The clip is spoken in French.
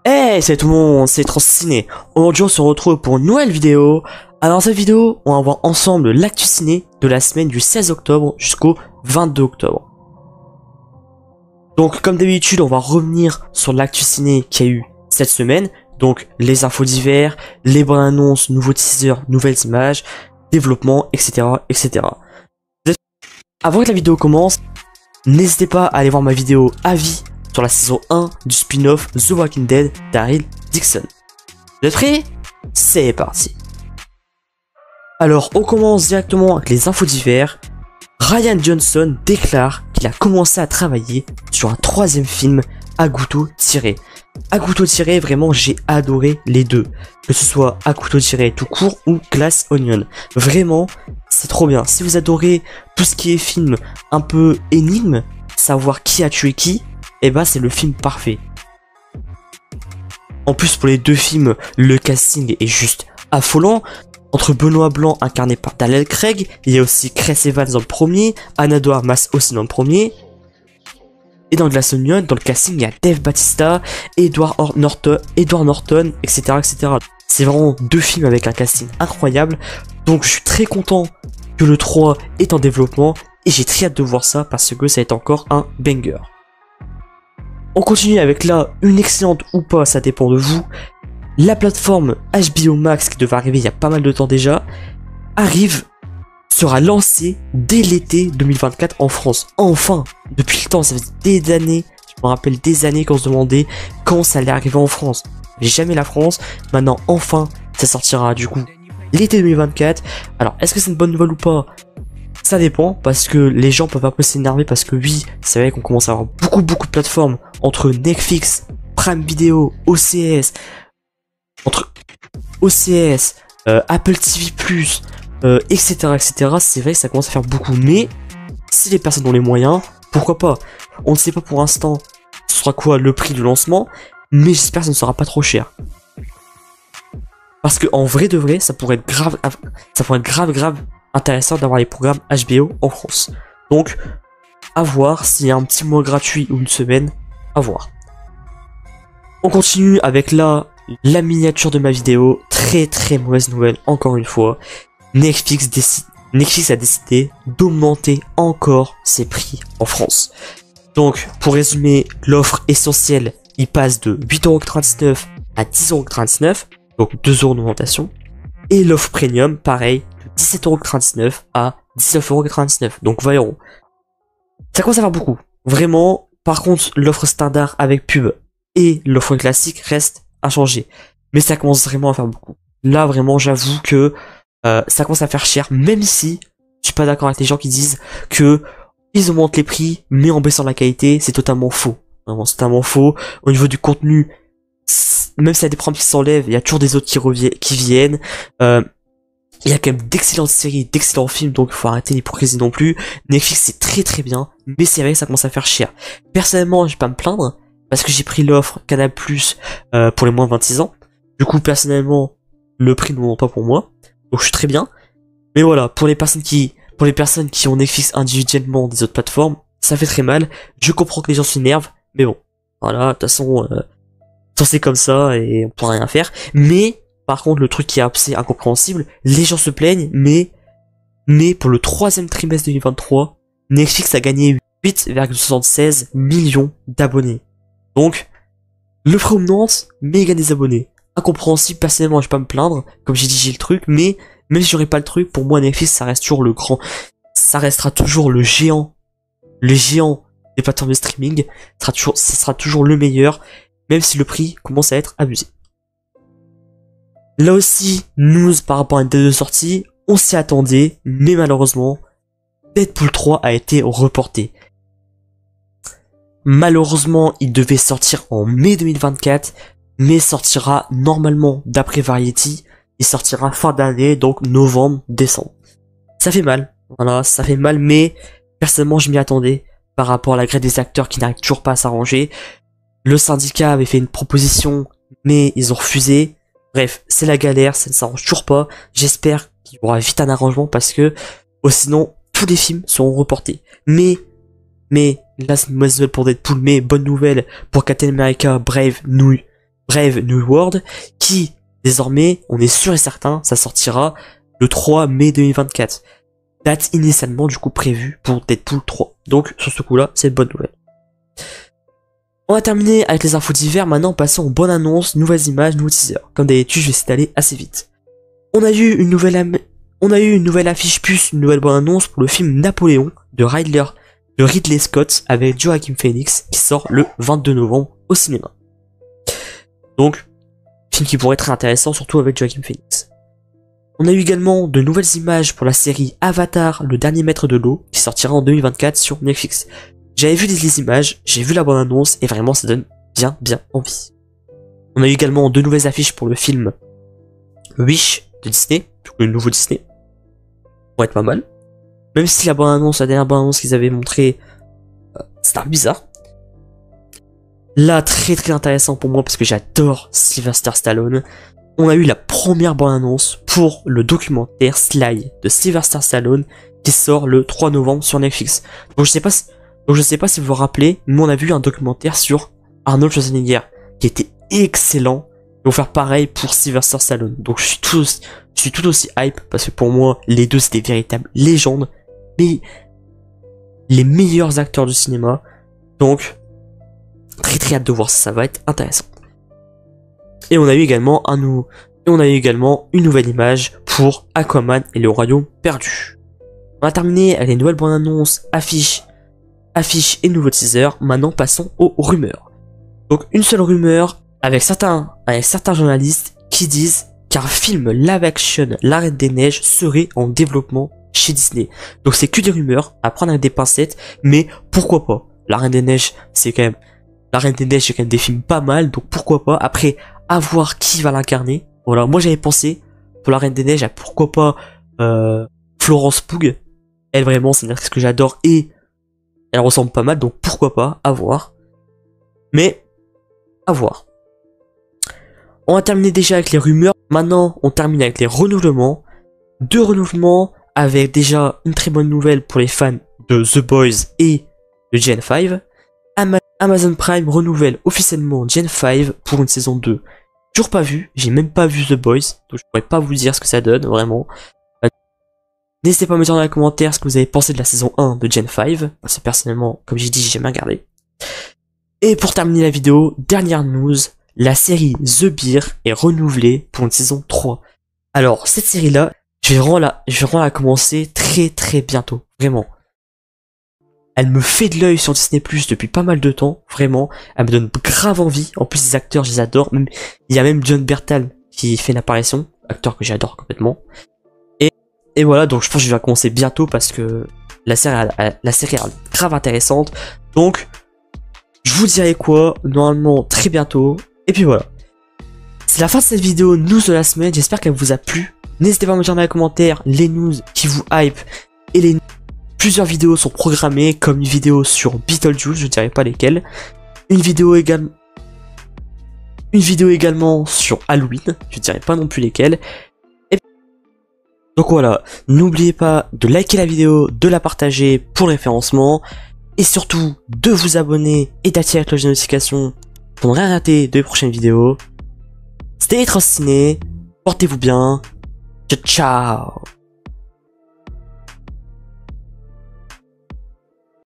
Hey, c'est tout le monde, c'est Transciné. Aujourd'hui, on se retrouve pour une nouvelle vidéo. Alors, dans cette vidéo, on va voir ensemble l'actu ciné de la semaine du 16 octobre jusqu'au 22 octobre. Donc, comme d'habitude, on va revenir sur l'actu ciné qu'il y a eu cette semaine. Donc, les infos divers, les bonnes annonces, nouveaux teasers, nouvelles images, développement, etc., etc. Avant que la vidéo commence, n'hésitez pas à aller voir ma vidéo avis sur la saison 1 du spin-off The Walking Dead d'Daryl Dixon. Vous êtes prêts? C'est parti. Alors, on commence directement avec les infos divers. Rian Johnson déclare qu'il a commencé à travailler sur un troisième film à couteau tiré. À couteau tiré, vraiment, j'ai adoré les deux. Que ce soit à couteau tiré tout court ou Glass Onion. Vraiment, c'est trop bien. Si vous adorez tout ce qui est film un peu énigme, savoir qui a tué qui, et bah c'est le film parfait. En plus, pour les deux films, le casting est juste affolant. Entre Benoît Blanc incarné par Daniel Craig, il y a aussi Chris Evans dans le premier, Ana de Armas aussi dans le premier. Et dans Glass Onion, dans le casting, il y a Dave Bautista, Edward Norton, etc., etc. C'est vraiment deux films avec un casting incroyable. Donc je suis très content que le 3 est en développement et j'ai très hâte de voir ça parce que ça va être encore un banger. On continue avec là, une excellente ou pas, ça dépend de vous. La plateforme HBO Max qui devait arriver il y a pas mal de temps déjà, sera lancée dès l'été 2024 en France. Enfin, depuis le temps, ça fait des années, je me rappelle des années qu'on se demandait quand ça allait arriver en France. Jamais la France, maintenant enfin, ça sortira du coup l'été 2024. Alors, est-ce que c'est une bonne nouvelle ou pas? Ça dépend, parce que les gens peuvent un peu s'énerver, parce que oui, c'est vrai qu'on commence à avoir beaucoup de plateformes, entre Netflix, Prime Video, OCS, Apple TV+, etc., etc., c'est vrai que ça commence à faire beaucoup, mais si les personnes ont les moyens, pourquoi pas? On ne sait pas pour l'instant ce sera quoi le prix du lancement, mais j'espère que ça ne sera pas trop cher. Parce que en vrai de vrai, ça pourrait être grave intéressant d'avoir les programmes HBO en France. Donc, à voir s'il y a un petit mois gratuit ou une semaine, à voir. On continue avec la miniature de ma vidéo. Très mauvaise nouvelle, encore une fois. Netflix a décidé d'augmenter encore ses prix en France. Donc, pour résumer, l'offre essentielle, il passe de 8,99€ à 10,99€, donc 2€ d'augmentation. Et l'offre premium, pareil, de 17,99€ à 19,99€, donc 20€. Ça commence à faire beaucoup, vraiment. Par contre, l'offre standard avec pub et l'offre classique reste à changer. Mais ça commence vraiment à faire beaucoup. Là, vraiment, j'avoue que ça commence à faire cher, même si je suis pas d'accord avec les gens qui disent que ils augmentent les prix, mais en baissant la qualité, c'est totalement faux. Vraiment, c'est totalement faux. Au niveau du contenu, même s'il y a des programmes qui s'enlèvent, il y a toujours des autres qui viennent. Il y a quand même d'excellentes séries, d'excellents films, donc il faut arrêter l'hypocrisie non plus. Netflix c'est très bien, mais c'est vrai que ça commence à faire cher. Personnellement, je vais pas me plaindre, parce que j'ai pris l'offre Canal+, pour les moins de 26 ans. Du coup, personnellement, le prix ne monte pas pour moi, donc je suis très bien. Mais voilà, pour les personnes qui ont Netflix individuellement des autres plateformes, ça fait très mal. Je comprends que les gens s'énervent, mais bon, voilà, de toute façon, c'est comme ça et on pourra rien faire. Mais par contre, le truc qui est assez incompréhensible, les gens se plaignent, mais pour le troisième trimestre 2023, Netflix a gagné 8,76 millions d'abonnés. Donc, le prix augmente, mais il gagne des abonnés. Incompréhensible, personnellement, je vais pas me plaindre, comme j'ai dit, j'ai le truc, mais même si j'aurais pas le truc, pour moi, Netflix, ça reste toujours ça restera toujours le géant des plateformes de streaming, ça sera toujours le meilleur, même si le prix commence à être abusé. Là aussi, news par rapport à une date de sortie, on s'y attendait, mais malheureusement, Deadpool 3 a été reporté. Malheureusement, il devait sortir en mai 2024, mais sortira normalement, d'après Variety, il sortira fin d'année, donc novembre-décembre. Ça fait mal, voilà, ça fait mal, mais personnellement, je m'y attendais par rapport à la grève des acteurs qui n'arrivent toujours pas à s'arranger. Le syndicat avait fait une proposition, mais ils ont refusé. Bref, c'est la galère, ça ne s'arrange toujours pas. J'espère qu'il y aura vite un arrangement parce que sinon tous les films seront reportés. Mais là c'est une mauvaise nouvelle pour Deadpool, mais bonne nouvelle pour Captain America, Brave Brave New World, qui, désormais, on est sûr et certain, ça sortira le 3 mai 2024. Date initialement, du coup, prévue pour Deadpool 3. Donc, sur ce coup-là, c'est une bonne nouvelle. On va terminer avec les infos d'hiver, maintenant passons aux bonnes annonces, nouvelles images, nouveaux teasers. Comme d'habitude, je vais essayer d'aller assez vite. On a eu une nouvelle affiche plus une nouvelle bonne annonce pour le film Napoléon de Ridley Scott avec Joaquin Phoenix qui sort le 22 novembre au cinéma. Donc, film qui pourrait être très intéressant, surtout avec Joaquin Phoenix. On a eu également de nouvelles images pour la série Avatar, le dernier maître de l'eau, qui sortira en 2024 sur Netflix. J'avais vu les images, j'ai vu la bonne annonce, et vraiment ça donne bien envie. On a eu également de nouvelles affiches pour le film Wish de Disney, le nouveau Disney. Pour être pas mal. Même si la dernière bonne annonce qu'ils avaient montré, c'était un peu bizarre. Là, très intéressant pour moi parce que j'adore Sylvester Stallone. On a eu la première bonne annonce pour le documentaire Sly de Sylvester Stallone qui sort le 3 novembre sur Netflix. Donc je sais pas si vous vous rappelez, mais on a vu un documentaire sur Arnold Schwarzenegger qui était excellent. Ils vont faire pareil pour Sylvester Stallone. Donc je suis tout aussi hype parce que pour moi les deux c'est des véritables légendes, mais les meilleurs acteurs du cinéma. Donc très hâte de voir ça va être intéressant. Et on a eu également une nouvelle image pour Aquaman et le Royaume perdu. On a terminé avec les nouvelles bonnes annonces, affiches et nouveaux teasers. Maintenant passons aux rumeurs. Donc une seule rumeur avec certains journalistes qui disent qu'un film live action La Reine des Neiges serait en développement chez Disney. Donc c'est que des rumeurs à prendre avec des pincettes, mais pourquoi pas. La Reine des Neiges c'est quand même des films pas mal, donc pourquoi pas. Après, à voir qui va l'incarner. Voilà, moi j'avais pensé pour La Reine des Neiges à pourquoi pas Florence Pugh. Elle vraiment c'est une actrice que j'adore et elle ressemble pas mal, donc pourquoi pas, à voir. Mais à voir. On va terminer déjà avec les rumeurs. Maintenant, on termine avec les renouvellements. 2 renouvellements avec déjà une très bonne nouvelle pour les fans de The Boys et de Gen 5. Amazon Prime renouvelle officiellement Gen 5 pour une saison 2. Toujours pas vu, j'ai même pas vu The Boys, donc je pourrais pas vous dire ce que ça donne, vraiment. N'hésitez pas à me dire dans les commentaires ce que vous avez pensé de la saison 1 de Gen 5, parce que personnellement, comme j'ai dit, j'ai jamais regardé. Et pour terminer la vidéo, dernière news, la série The Bear est renouvelée pour une saison 3. Alors, cette série-là, je vais vraiment la commencer très bientôt, vraiment. Elle me fait de l'œil sur Disney Plus depuis pas mal de temps, vraiment. Elle me donne grave envie. En plus, les acteurs, je les adore. Il y a même John Bertal qui fait une apparition, acteur que j'adore complètement. Et voilà, donc je pense que je vais la commencer bientôt parce que la série est grave intéressante. Donc, je vous dirai quoi, normalement très bientôt. Et puis voilà. C'est la fin de cette vidéo news de la semaine. J'espère qu'elle vous a plu. N'hésitez pas à me dire dans les commentaires les news qui vous hype et plusieurs vidéos sont programmées, comme une vidéo sur Beetlejuice, je ne dirai pas lesquelles. Une vidéo également sur Halloween, je ne dirai pas non plus lesquelles. Donc voilà, n'oubliez pas de liker la vidéo, de la partager pour le référencement, et surtout de vous abonner et d'activer la cloche de notification pour ne rien rater de mes prochaines vidéos. C'était Ciné, portez-vous bien, ciao ciao.